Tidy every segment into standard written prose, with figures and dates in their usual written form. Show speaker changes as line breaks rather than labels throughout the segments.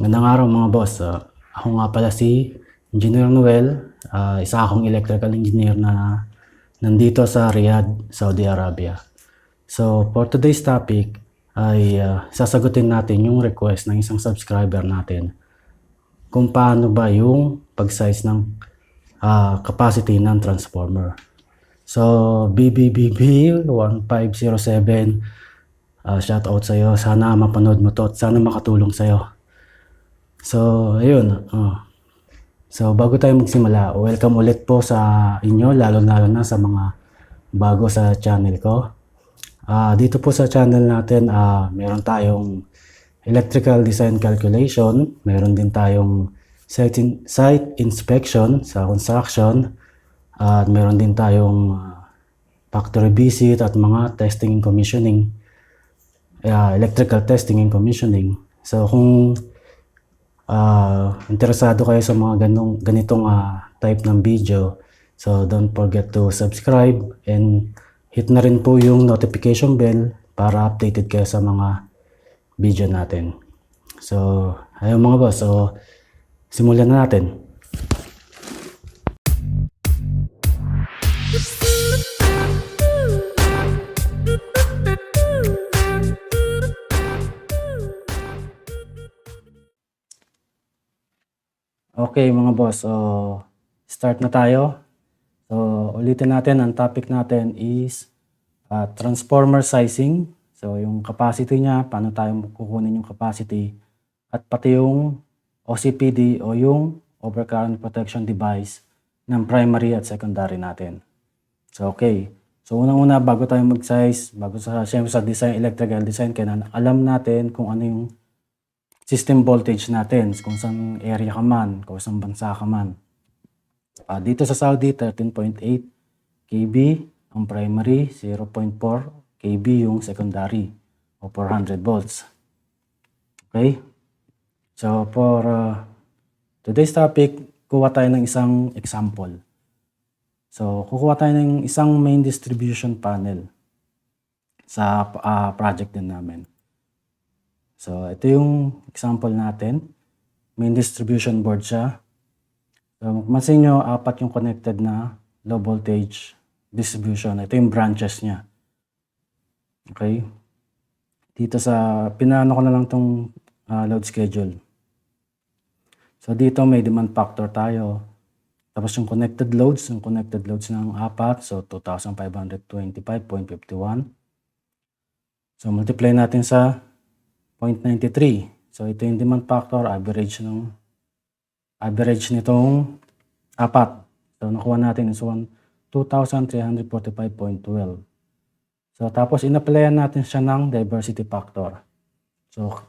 Magandang araw mga boss. Ako nga pala si Engineer Noel, isa akong electrical engineer na nandito sa Riyadh, Saudi Arabia. So for today's topic ay sasagutin natin yung request ng isang subscriber natin kung paano ba yung pag-size ng capacity ng transformer. So BBBB1507, shout out sa'yo. Sana mapanood mo to at sana makatulong sa'yo. So, ayun. So, bago tayo magsimula, welcome ulit po sa inyo, lalo-lalo na sa mga bago sa channel ko. Dito po sa channel natin, meron tayong electrical design calculation, meron din tayong site inspection sa construction, at meron din tayong factory visit at mga testing and commissioning, electrical testing and commissioning. So, kung interesado kayo sa mga ganitong type ng video, so don't forget to subscribe and hit na rin po yung notification bell para updated kayo sa mga video natin. So ayun mga boss, so simulan na natin. Okay mga boss, so start na tayo. So ulitin natin, ang topic natin is transformer sizing. So yung capacity niya, paano tayo kukunin yung capacity, at pati yung OCPD o yung overcurrent protection device ng primary at secondary natin. So okay, so unang-una bago tayo mag-size, siyempre sa design, electrical design, kailangan alam natin kung ano yung system voltage natin, kung saan area ka man, kung saan bansa ka man. Dito sa Saudi, 13.8 kV ang primary, 0.4 kV yung secondary, o 400 volts. Okay? So for today's topic, kuha tayo ng isang example. So kukuha tayo ng isang main distribution panel sa project din namin. So, ito yung example natin. Main distribution board siya. So, mapansin nyo, 4 yung connected na low voltage distribution. Ito yung branches niya. Okay? Dito sa, pinano ko na lang itong load schedule. So, dito may demand factor tayo. Tapos yung connected loads ng 4, so 2,525.51. So, multiply natin sa 0.93. So ito yung demand factor, average nitong 4. So nakuha natin is 2,345.12. So tapos in-applyan natin siya ng diversity factor. So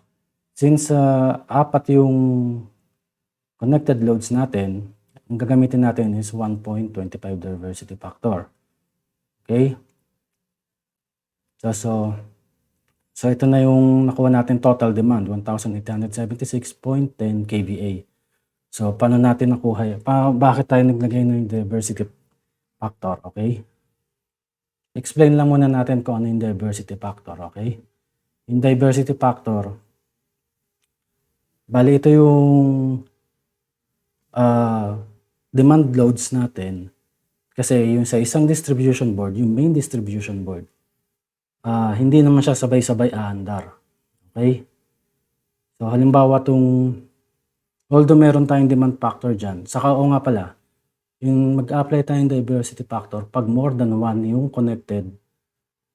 since 4 yung connected loads natin, ang gagamitin natin is 1.25 diversity factor. Okay? So ito na yung nakuha natin total demand, 1,876.10 kVA. So paano natin nakuha? Bakit tayo naglagay ng diversity factor? Okay? Explain lang muna natin kung ano yung diversity factor. Okay? Yung diversity factor, bali ito yung demand loads natin. Kasi yung sa isang distribution board, yung main distribution board, hindi naman siya sabay-sabay aandar. Okay? So, halimbawa although meron tayong demand factor dyan, saka nga pala, yung mag-apply tayong diversity factor, pag more than 1 yung connected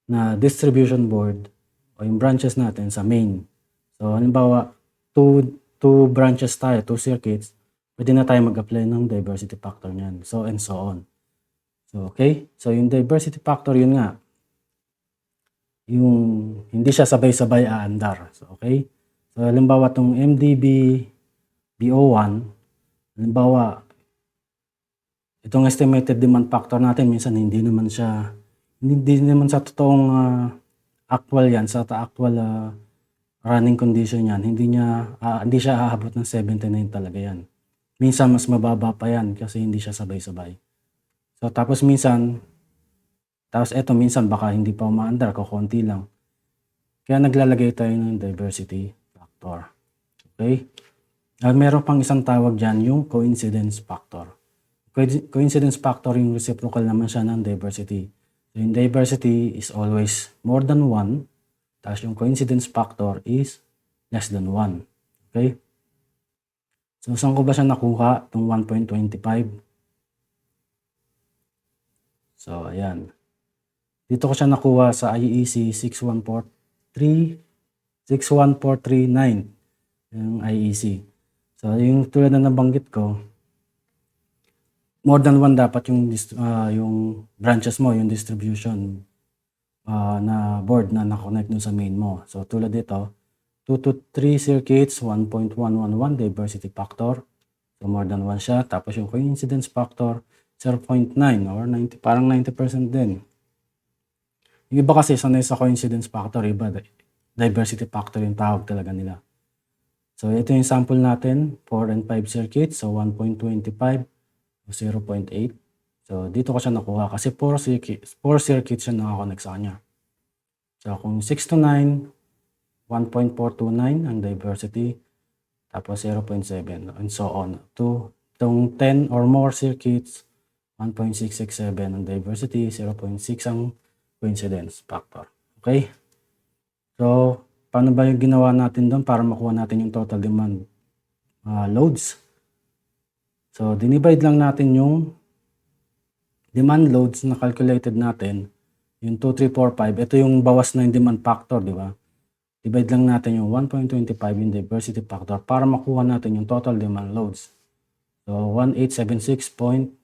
na distribution board o yung branches natin sa main. So, halimbawa, 2 branches tayo, 2 circuits, pwede na tayo mag-apply ng diversity factor niyan. So, and so on. So, okay? So, yung diversity factor, yun nga, yung hindi siya sabay-sabay aandar. So, okay? So, halimbawa itong MDB BO1, halimbawa, itong estimated demand factor natin, minsan hindi naman sa totoong actual yan, sa actual running condition yan, hindi siya aabot ng 79 talaga yan. Minsan mas mababa pa yan kasi hindi siya sabay-sabay. So, tapos minsan minsan baka hindi pa umaandar, kukunti lang. Kaya naglalagay tayo ng diversity factor. Okay? Meron pang isang tawag diyan, yung coincidence factor. Coincidence factor yung reciprocal naman siya ng diversity. So, yung diversity is always more than 1, tapos yung coincidence factor is less than 1. Okay? So, saan ko ba siya nakuha, itong 1.25? So, ayan. Dito ko siya nakuha sa IEC 61439, yung IEC. So, yung tulad na nabanggit ko, more than 1 dapat yung branches mo, yung distribution na board na na-connect dun sa main mo. So, tulad dito, 2 to 3 circuits, 1.111 diversity factor. So, more than 1 siya. Tapos yung coincidence factor, 0.9 or 90, parang 90% din. Yung iba kasi sanay sa coincidence factor, iba diversity factor yung tawag talaga nila. So, ito yung sample natin, 4 and 5 circuits. So, 1.25 o 0.8. So, dito ko siya nakuha kasi 4 circuits siya nakakonect sa kanya. So, kung 6 to 9, 1.429 ang diversity, tapos 0.7 and so on. Itong 10 or more circuits, 1.667 ang diversity, 0.6 ang coincidence factor. Okay? So, paano ba yung ginawa natin doon para makuha natin yung total demand loads? So, dinivide lang natin yung demand loads na calculated natin, yung 2, 3, 4, 5. Ito yung bawas na yung demand factor, di ba? Divide lang natin yung 1.25 yung diversity factor para makuha natin yung total demand loads. So, 1876.1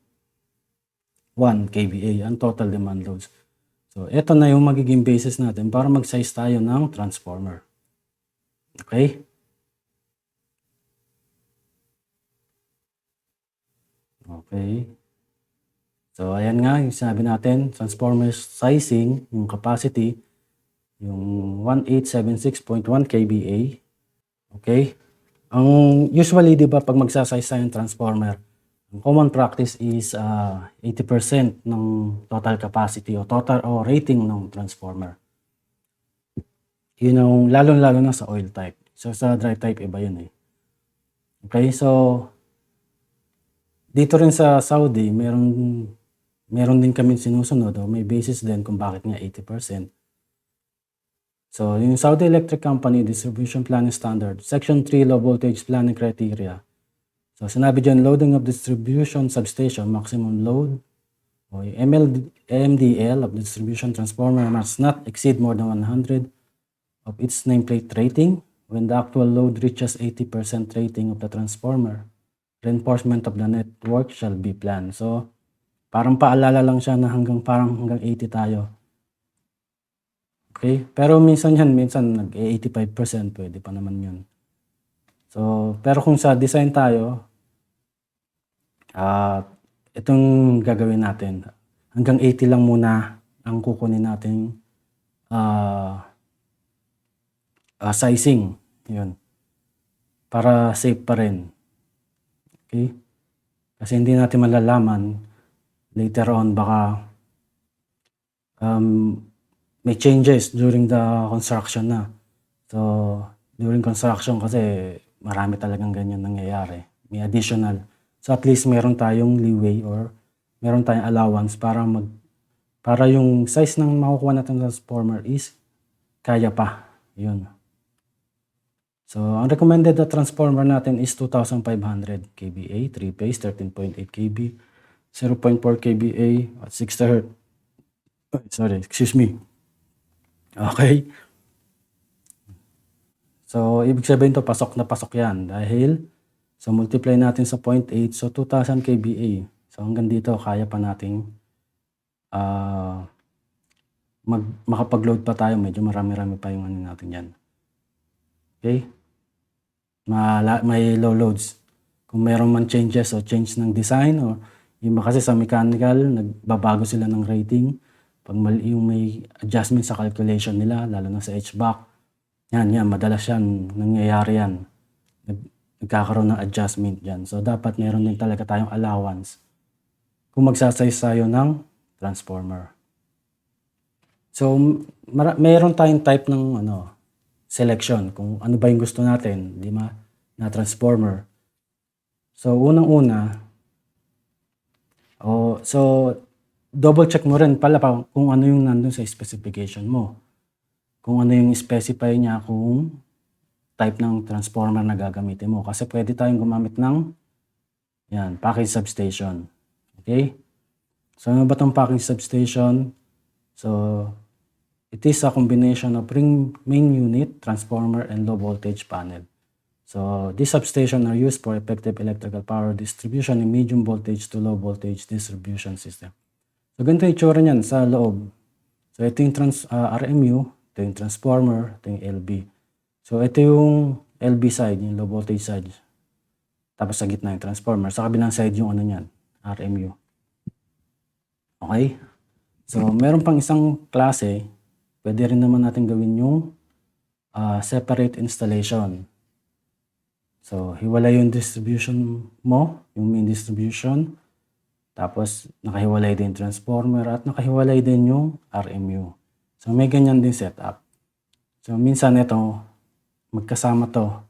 kVA ang total demand loads. So, ito na yung magiging basis natin para mag-size tayo ng transformer. Okay? Okay. So, ayan nga, yung sinabi natin, transformer sizing, yung capacity, yung 1876.1 kVA. Okay? Usually, di ba, pag magsasize tayo ng transformer, ang common practice is 80% ng total capacity o total o rating ng transformer. Yun yung lalo-lalo na sa oil type. So, sa dry type, iba yun eh. Okay, so, dito rin sa Saudi, meron din kami sinusunod o may basis din kung bakit nga 80%. So, yung Saudi Electric Company Distribution Planning Standard, Section 3 Low Voltage Planning Criteria. So, sinabi dyan, loading of distribution substation, maximum load, o MDL of distribution transformer must not exceed more than 100 of its nameplate rating. When the actual load reaches 80% rating of the transformer, reinforcement of the network shall be planned. So, parang paalala lang siya na hanggang 80 tayo. Okay? Pero minsan nag-85%, pwede pa naman yun. So, pero kung sa design tayo, itong gagawin natin. Hanggang 80 lang muna ang kukunin natin sizing. Yun. Para safe pa rin. Okay? Kasi hindi natin malalaman later on baka may changes during the construction na. So, during construction kasi marami talagang ganyan nangyayari. May additional. So, at least meron tayong leeway or meron tayong allowance para yung size ng makukuha natin ng transformer is kaya pa. Yun. So, ang recommended na transformer natin is 2,500 kVA, 3-phase, 13.8 kV, 0.4 kVA at 60 Hz. Sorry, excuse me. Okay. So, ibig sabihin to pasok na pasok yan dahil so multiply natin sa 0.8, so 2,000 kVA. So, hanggang dito kaya pa nating makapag-load pa tayo. Medyo marami-rami pa yung ano natin yan. Okay? May low loads. Kung meron man changes o change ng design o yung kasi sa mechanical, nagbabago sila ng rating. Pag yung may adjustment sa calculation nila, lalo na sa HVAC, yan, madalas yan, nangyayari yan. Nagkakaroon ng adjustment dyan. So, dapat meron din talaga tayong allowance kung magsasize tayo ng transformer. So, meron tayong type ng selection kung ano ba yung gusto natin, di ba? na transformer. So, unang-una, double check mo rin pala kung ano yung nandun sa specification mo. Kung ano yung specify niya kung type ng transformer na gagamitin mo. Kasi pwede tayong gumamit ng package substation. Okay? So, ano ba itong package substation? So, it is a combination of main unit, transformer, and low voltage panel. So, these substations are used for effective electrical power distribution in medium voltage to low voltage distribution system. So, ganito yung itsura niyan sa loob. So, ito yung RMU, ito yung transformer, ito yung LV. So, ito yung LV side, yung low voltage side. Tapos sa gitna yung transformer. Sa kabilang side yung niyan, RMU. Okay? So, meron pang isang klase, pwede rin naman natin gawin yung separate installation. So, hiwalay yung distribution mo, yung main distribution. Tapos, nakahiwalay din transformer at nakahiwalay din yung RMU. So, may ganyan din setup. So, minsan ito, magkasama to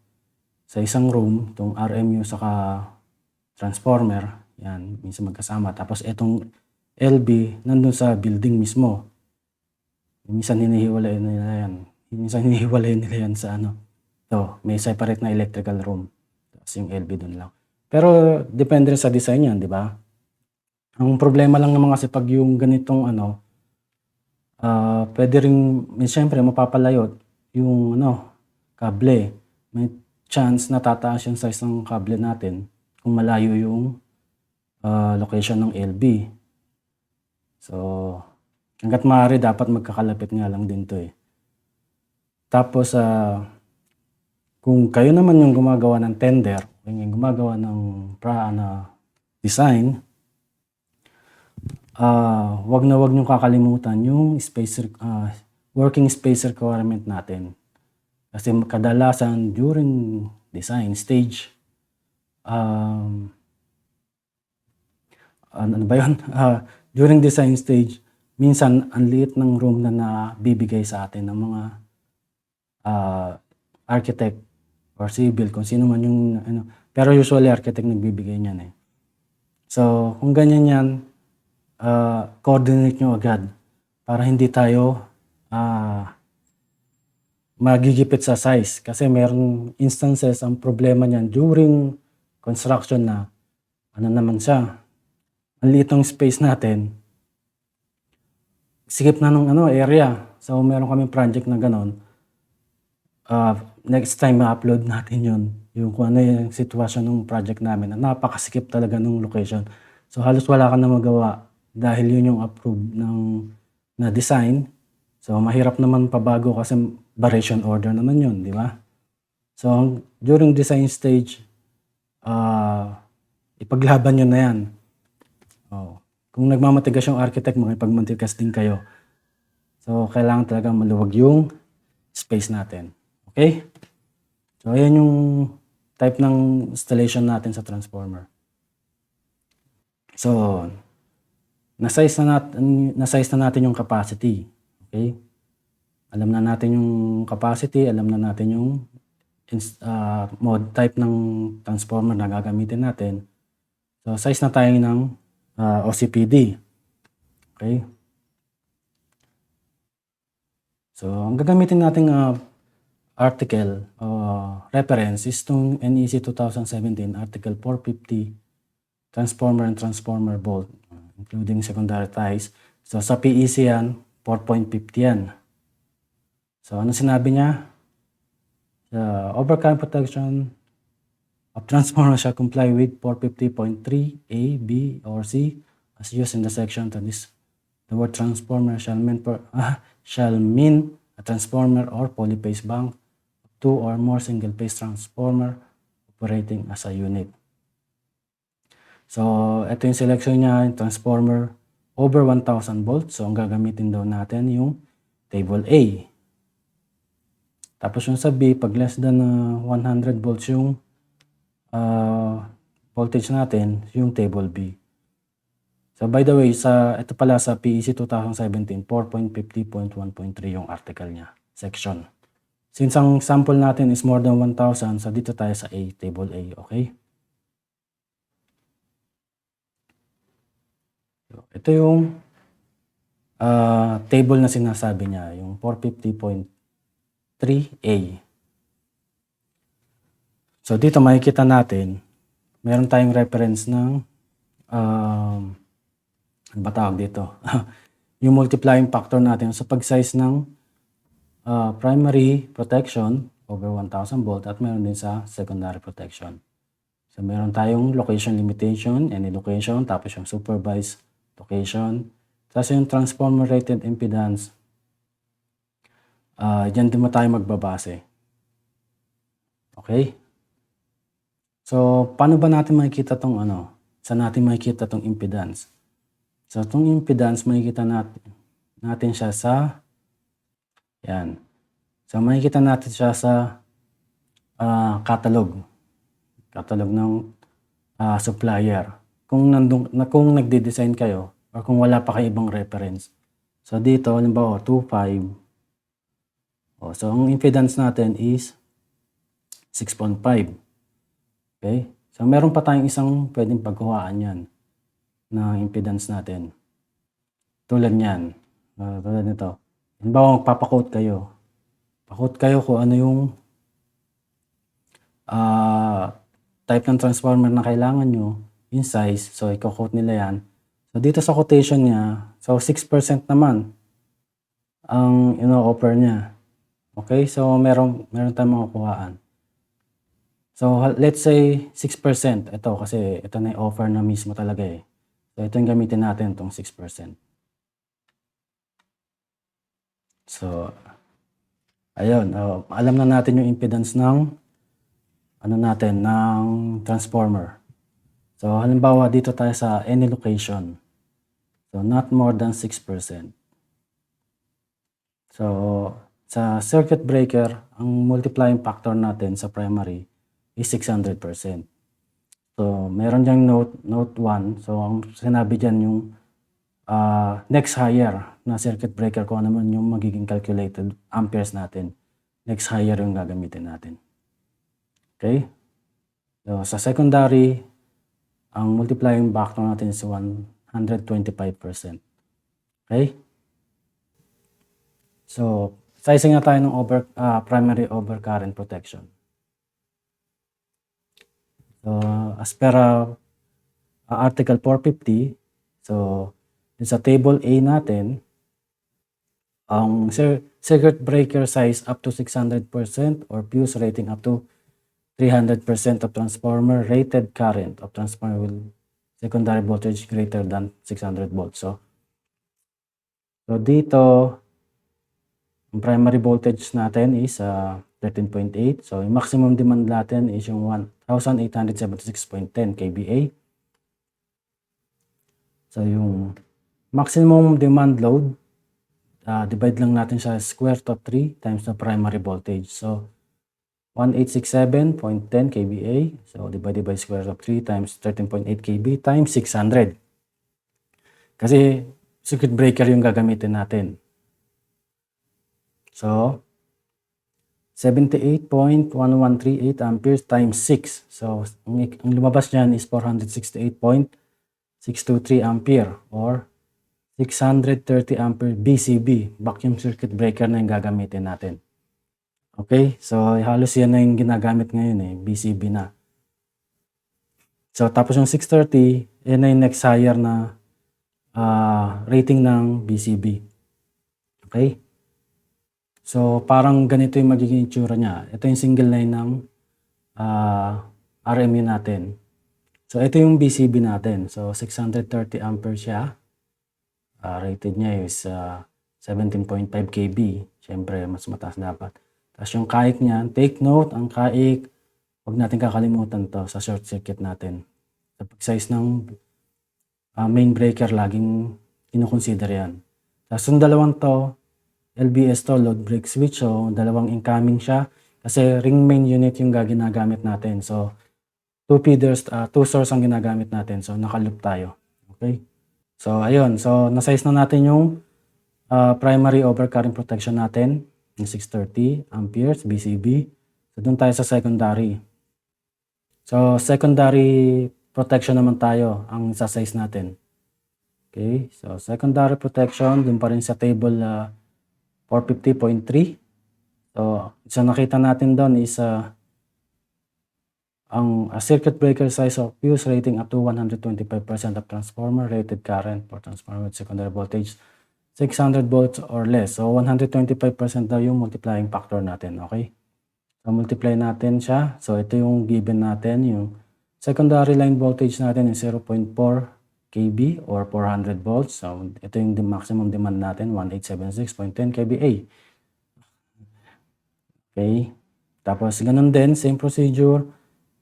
sa isang room, itong RMU saka transformer. Yan, minsan magkasama. Tapos, itong LV, nandun sa building mismo. Minsan hinihiwalay nila yan. Minsan hinihiwalay nila yan sa may separate na electrical room. Tapos yung LV dun lang. Pero depende rin sa design yan, di ba? Ang problema lang naman kasi pag yung ganitong pwede rin, siyempre mapapalayo yung kable. May chance na tataas yung size ng kable natin kung malayo yung location ng LV. So, hanggat maaari dapat magkakalapit nga lang din to eh. Tapos, kung kayo naman yung gumagawa ng tender, yung gumagawa ng design, wag niyong kakalimutan yung working space requirement natin. Kasi kadalasan during design stage, during design stage, minsan ang liit ng room na nabibigay sa atin ng mga architect or civil, kung sino man yung pero usually architect nagbibigay niyan eh. So, kung ganyan yan, coordinate nyo agad para hindi tayo magigipit sa size. Kasi meron instances ang problema niyan during construction na naman siya. Ang liit ng space natin, sikip na ng area. So, meron kaming project na ganon. Next time ma-upload natin yun, yung kung ano yung sitwasyon ng project namin, na napakasikip talaga ng location. So, halos wala ka na magawa dahil yun yung approved na design. So, mahirap naman pabago kasi variation order naman yun, di ba? So, during design stage, ipaglaban nyo na yan. Kung nagmamatigas yung architect, makipagmatigas din kayo. So, kailangan talaga maluwag yung space natin. Okay? So, ayan yung type ng installation natin sa transformer. So, na-size na natin yung capacity. Okay? Alam na natin yung capacity, alam na natin yung mode type ng transformer na gagamitin natin. So, size na tayo ng OCPD. Okay? So, ang gagamitin nating article reference is itong NEC 2017 Article 450 Transformer and Transformer Bolt, including secondary ties. So, sa PEC yan, 4.50 yan. So, ano sinabi niya? Overcurrent protection of transformer shall comply with 450.3 A, B, or C as used in the section to this. The word transformer shall mean a transformer or polyphase bank of 2 or more single-phase transformer operating as a unit. So, ito yung selection niya, yung transformer over 1,000 volts. So, ang gagamitin daw natin yung table A. Tapos yung sa B, pag less than 100 volts yung voltage natin, yung table B. So, by the way, ito pala sa PEC 2017, 4.50.1.3 yung article niya, section. Since ang sample natin is more than 1,000, so dito tayo sa A, table A, okay? So, ito yung table na sinasabi niya, yung 450.3A. So dito makikita natin, meron tayong reference ng, ano ba tawag dito? Yung multiplying factor natin sa pag-size ng primary protection over 1,000 volt at meron din sa secondary protection. So meron tayong location limitation, any location, tapos yung supervised location, tapos yung transformer rated impedance, dyan din mo tayo magbabase. Okay? So, paano ba natin makikita tong saan natin makikita tong impedance? So, itong impedance, makikita natin siya sa, yan. So, makikita natin siya sa catalog. Catalog ng supplier. Kung nagde-design kayo, or kung wala pa kayo ibang reference. So, dito, halimbawa, 2.5. So, ang impedance natin is 6.5. Okay? So, meron pa tayong isang pwedeng pagkuhaan yan na impedance natin. Tulad yan. Tulad nito. Halimbawa, magpapakode kayo. Pakode kayo kung ano yung type ng transformer na kailangan nyo, yung size. So, i-quote nila yan. So, dito sa quotation niya, so 6% naman ang ino-offer niya. Okay? So, meron tayong makukuhaan. So, let's say 6%. Ito kasi ito na yung offer na mismo talaga eh. So, ito yung gamitin natin, itong 6%. So, ayun. Alam na natin yung impedance ng ng transformer. So, halimbawa dito tayo sa any location. So, not more than 6%. So, sa circuit breaker, ang multiplying factor natin sa primary is 600%. So, meron diyang note 1. So, ang sinabi dyan yung next higher na circuit breaker, kung ano man yung magiging calculated amperes natin. Next higher yung gagamitin natin. Okay? So, sa secondary, ang multiplying factor natin is 125%. Okay? So, sizing na tayo ng primary overcurrent protection. So, as per Article 450, so, sa table A natin, ang circuit breaker size up to 600% or fuse rating up to 300% of transformer rated current of transformer with secondary voltage greater than 600 volts. So dito, ang primary voltage natin is 13.8. So, yung maximum demand natin is yung 1,876.10 kVA. So, yung maximum demand load, divide lang natin sa square root of 3 times the primary voltage. So, 1,867.10 kVA. So, divided by square root of 3 times 13.8 kV times 600. Kasi, circuit breaker yung gagamitin natin. So, 78.1138 amperes times 6. So, ang lumabas niyan is 468.623 ampere or 630 ampere BCB, vacuum circuit breaker na yung gagamitin natin. Okay? So, halos yan na yung ginagamit ngayon eh, BCB na. So, tapos yung 630, yan na yung next higher na rating ng BCB. Okay? So, parang ganito yung magiging itsura niya. Ito yung single line ng RMU natin. So, ito yung BCB natin. So, 630 ampere siya. Rated niya is 17.5 kV. Siyempre, mas mataas dapat. Tapos yung kaik niya, take note, ang kaik, huwag natin kakalimutan to sa short circuit natin. Sa pag-size ng main breaker, laging kinukonsider yan. Tapos yung dalawang to, LBS to, load break switch. So, dalawang incoming siya. Kasi ring main unit yung ginagamit natin. So, two source ang ginagamit natin. So, naka-loop tayo. Okay? So, ayun. So, na-size na natin yung primary overcurrent protection natin. yung 630 amperes BCB. So doon tayo sa secondary. So secondary protection naman tayo ang isa-size natin. Okay, so secondary protection doon pa rin sa table 450.3. So nakita natin doon is ang circuit breaker size of fuse rating up to 125% of transformer rated current for transformer with secondary voltage 600 volts or less. So 125% daw yung multiplying factor natin, okay? So multiply natin siya. So ito yung given natin, yung secondary line voltage natin is 0.4 kV or 400 volts. So ito yung maximum demand natin, 1876.10 kVA. Okay? Tapos ganun din, same procedure.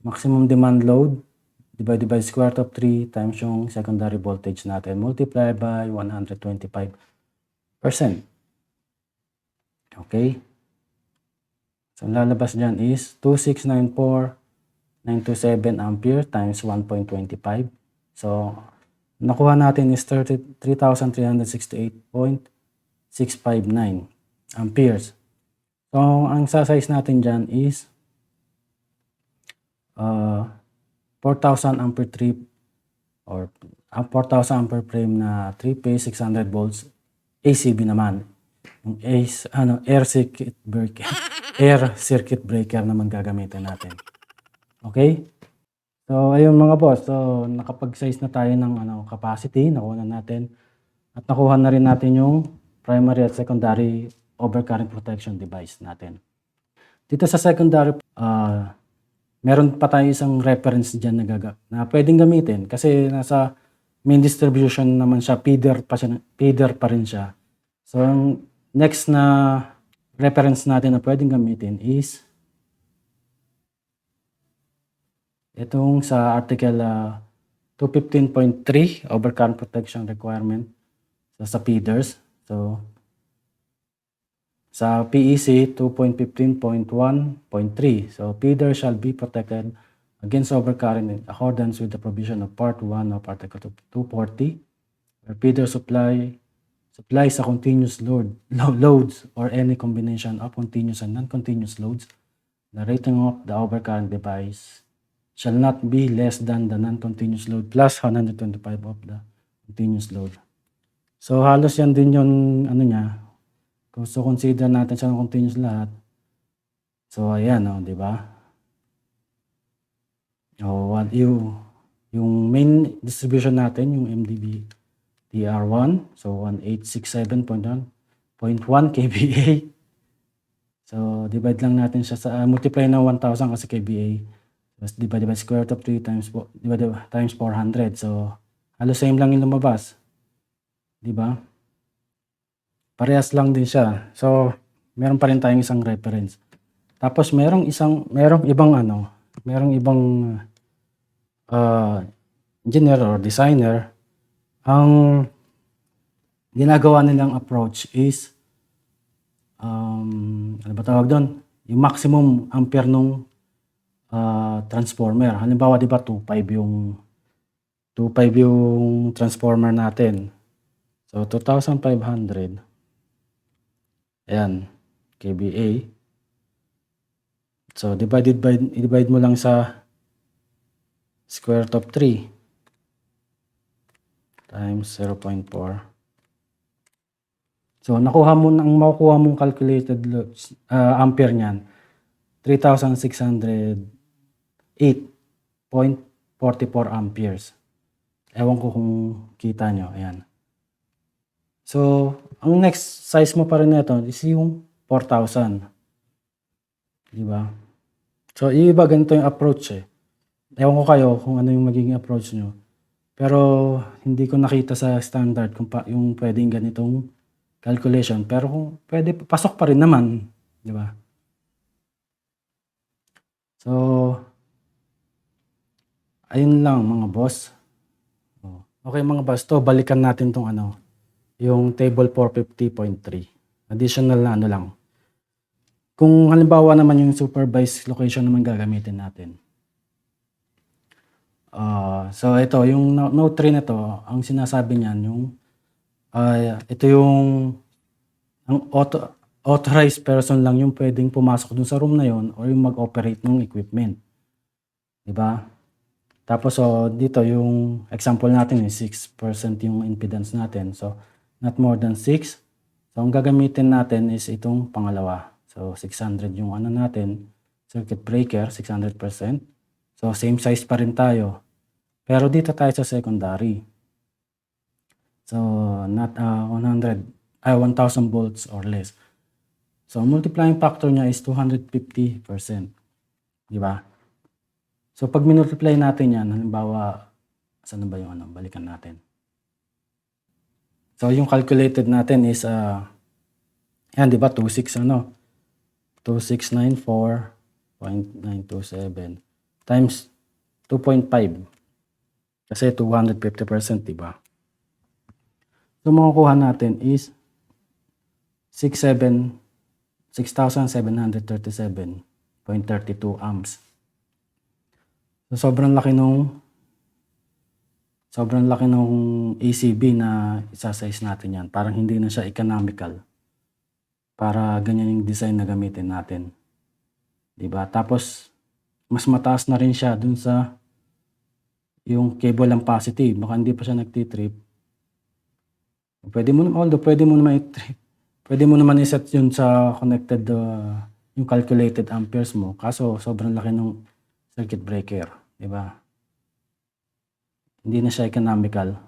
Maximum demand load divided by square root of 3 times yung secondary voltage natin multiply by 125%. Okay? So lalabas dyan is 2694927 ampere times 1.25. So nakuha natin is 3368.659 amperes. So ang sa-size natin dyan is 4,000 ampere trip or 4,000 ampere frame na 3-phase 600 volts ACB naman. Yung air circuit breaker naman gagamitin natin. Okay? So ayun mga boss, so nakapag-size na tayo ng capacity, nakuha na natin at nakuha na rin natin yung primary at secondary overcurrent protection device natin. Dito sa secondary meron pa tayo isang reference dyan na pwedeng gamitin kasi nasa main distribution naman siya, feeder pa rin siya. So, ang next na reference natin na pwedeng gamitin is itong sa article 215.3 overcurrent protection requirement sa feeders. So, sa PEC 2.15.1.3, so feeder shall be protected against overcurrent in accordance with the provision of Part 1 of Article 240, where feeder supplies a continuous loads or any combination of continuous and non-continuous loads. The rating of the overcurrent device shall not be less than the non-continuous load plus 125 of the continuous load. So halos yan din yung niya. So, consider natin siya ng continuous lahat. So, ayan, di ba? Yung main distribution natin, yung MDB TR1, so 1867.1 kVA. So, divide lang natin siya sa, multiply na 1,000 kasi kVA. Tapos, divide by square root of 3 times 400. So, halos same lang yung lumabas. Di ba? Parehas lang din siya. So, meron pa rin tayong isang reference. Tapos merong ibang engineer or designer, ang ginagawa nilang approach is ano ba tawag doon? Yung maximum ampere nung transformer. Halimbawa, di ba 2.5 yung transformer natin. So 2,500. Ayan, kVA. So, divide mo lang sa square root of 3 times 0.4. So, makukuha mong calculated ampere niyan, 3,608.44 amperes. Ewan ko kung kita nyo. Ayan. So, ang next size mo pa rin nito is yung 4,000. Diba? So, iba ganito yung approach eh. Ewan ko kayo kung ano yung magiging approach nyo. Pero, hindi ko nakita sa standard kung yung pwedeng ganitong calculation. Pero kung pwede, pasok pa rin naman. Diba? So, ayun lang mga boss. Okay mga boss, to balikan natin tong yung table 450.3. Additional na lang. Kung halimbawa naman yung supervised location naman gagamitin natin. So ito, yung note 3 na to, ang sinasabi niyan, ito yung ang authorized person lang yung pwedeng pumasok dun sa room na yon or yung mag-operate ng equipment. Diba? Tapos dito yung example natin is 6% yung impedance natin. So not more than 6. So ang gagamitin natin is itong pangalawa. So 600 yung ano natin, circuit breaker, 600%. So same size pa rin tayo. Pero dito tayo sa secondary. So not 1000 volts or less. So multiplying factor niya is 250%. Di ba? So pag minultiply natin yan, halimbawa, saan na ba yung ano? Balikan natin. So yung calculated natin is, yan di ba? 2694.927 times 2.5. Kasi 250%, di ba? So makukuha natin is 6,737.32 amps. So sobrang laki nung ACB na isa-size natin yan. Parang hindi na siya economical. Para ganyan yung design na gamitin natin. Diba? Tapos, mas mataas na rin siya dun sa yung cable lang positive. Baka hindi pa siya nagtitrip. Pwede mo naman i-trip. Pwede mo naman i-set yun sa connected, yung calculated amperes mo. Kaso, sobrang laki ng circuit breaker. Diba? Hindi na siya economical.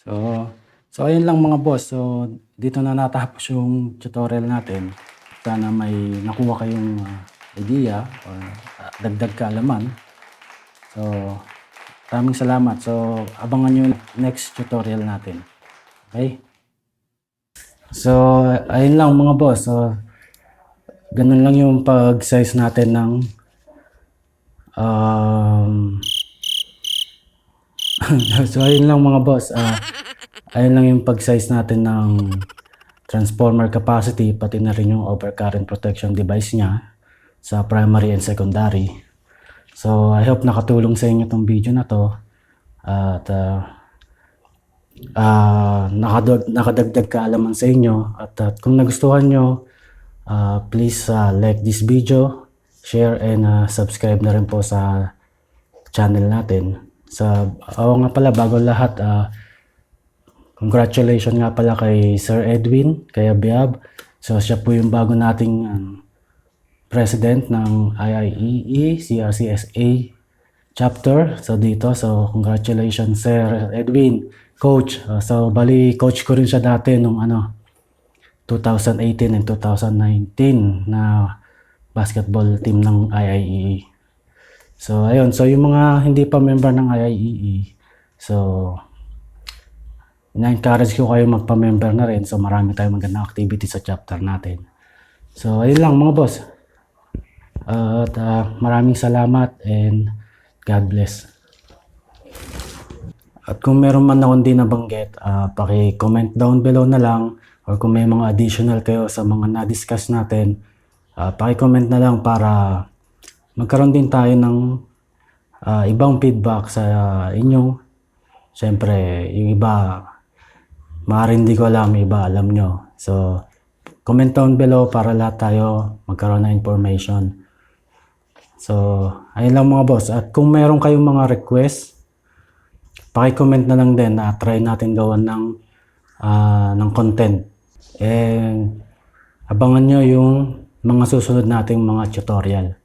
So ayun lang mga boss. So dito na natapos yung tutorial natin. Sana may nakuha kayong idea or dagdag kaalaman. So maraming salamat. So abangan nyo yung next tutorial natin. Okay? So ayun lang mga boss. So ganun lang yung pag-size natin ng so ayun lang mga boss, ayun lang yung pag-size natin ng transformer capacity, pati na rin yung overcurrent protection device niya sa primary and secondary. So I hope nakatulong sa inyo tong video na to at nakadagdag kaalaman sa inyo at kung nagustuhan nyo, please like this video, share and subscribe na rin po sa channel natin. Nga pala, bago lahat, congratulations nga pala kay Sir Edwin, kay Abiab. So siya po yung bago nating president ng IIEE CRCSA chapter. So dito, so congratulations Sir Edwin, coach. So bali coach ko rin siya dati nung 2018 and 2019 na basketball team ng IIEE. So ayun, so yung mga hindi pa member ng IIEE, so ina-encourage ko kayo magpa-member na rin. So marami tayong magandang activity sa chapter natin. So ayun lang mga boss. At maraming salamat and God bless. At kung meron man akong di nabanggit, paki-comment down below na lang, or kung may mga additional kayo sa mga na-discuss natin, paki-comment na lang para magkaroon din tayo ng ibang feedback sa inyo. Siyempre, yung iba, maaaring hindi ko alam, iba alam nyo. So, comment down below para lahat tayo magkaroon ng information. So, ayun lang mga boss. At kung meron kayong mga request, paki-comment na lang din na try natin gawan ng content. And abangan nyo yung mga susunod nating mga tutorial.